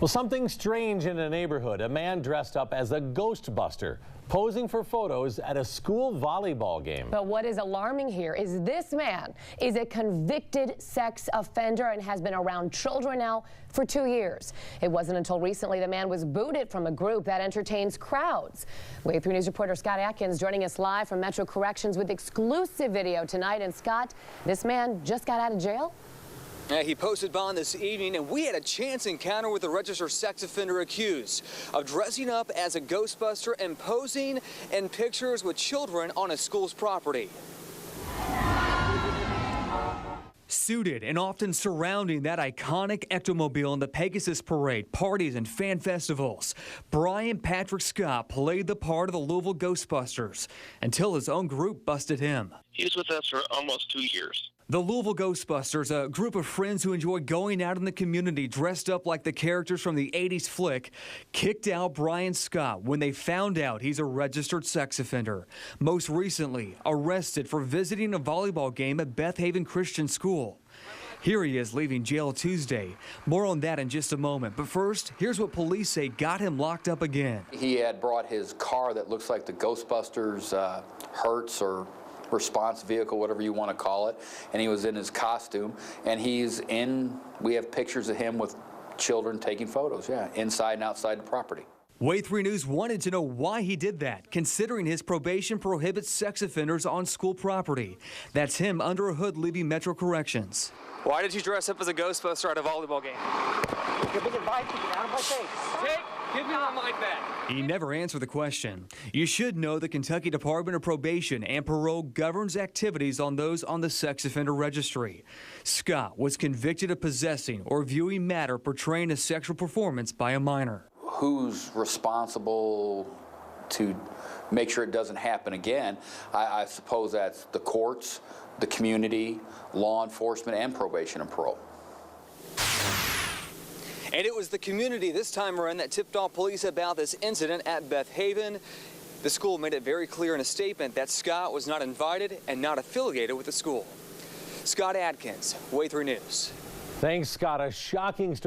Well, something strange in a neighborhood. A man dressed up as a Ghostbuster, posing for photos at a school volleyball game. But what is alarming here is this man is a convicted sex offender and has been around children now for 2 years. It wasn't until recently the man was booted from a group that entertains crowds. Wave 3 News reporter Scott Atkins joining us live from Metro Corrections with exclusive video tonight. And Scott, this man just got out of jail? Yeah, he posted bond this evening, and we had a chance encounter with the registered sex offender accused of dressing up as a Ghostbuster and posing in pictures with children on a school's property. Suited and often surrounding that iconic ectomobile in the Pegasus Parade, parties, and fan festivals, Brian Patrick Scott played the part of the Louisville Ghostbusters until his own group busted him. He was with us for almost 2 years. The Louisville Ghostbusters, a group of friends who enjoy going out in the community dressed up like the characters from the 80s flick, kicked out Brian Scott when they found out he's a registered sex offender. Most recently, arrested for visiting a volleyball game at Beth Haven Christian School. Here he is leaving jail Tuesday. More on that in just a moment. But first, here's what police say got him locked up again. He had brought his car that looks like the Ghostbusters Hertz or response vehicle, whatever you want to call it, and he was in his costume, and we have pictures of him with children taking photos, inside and outside the property. Wave 3 News wanted to know why he did that, considering his probation prohibits sex offenders on school property. That's him under a hood leaving Metro Corrections. Why did you dress up as a Ghostbuster at a volleyball game? Get out of my face. Give me my mic back. He never answered the question. You should know the Kentucky Department of Probation and Parole governs activities on those on the sex offender registry. Scott was convicted of possessing or viewing matter portraying a sexual performance by a minor. Who's responsible to make sure it doesn't happen again? I suppose that's the courts, the community, law enforcement, and probation and parole. And it was the community this time around that tipped off police about this incident at Beth Haven. The school made it very clear in a statement that Scott was not invited and not affiliated with the school. Scott Atkins, Wave 3 News. Thanks, Scott. A shocking story.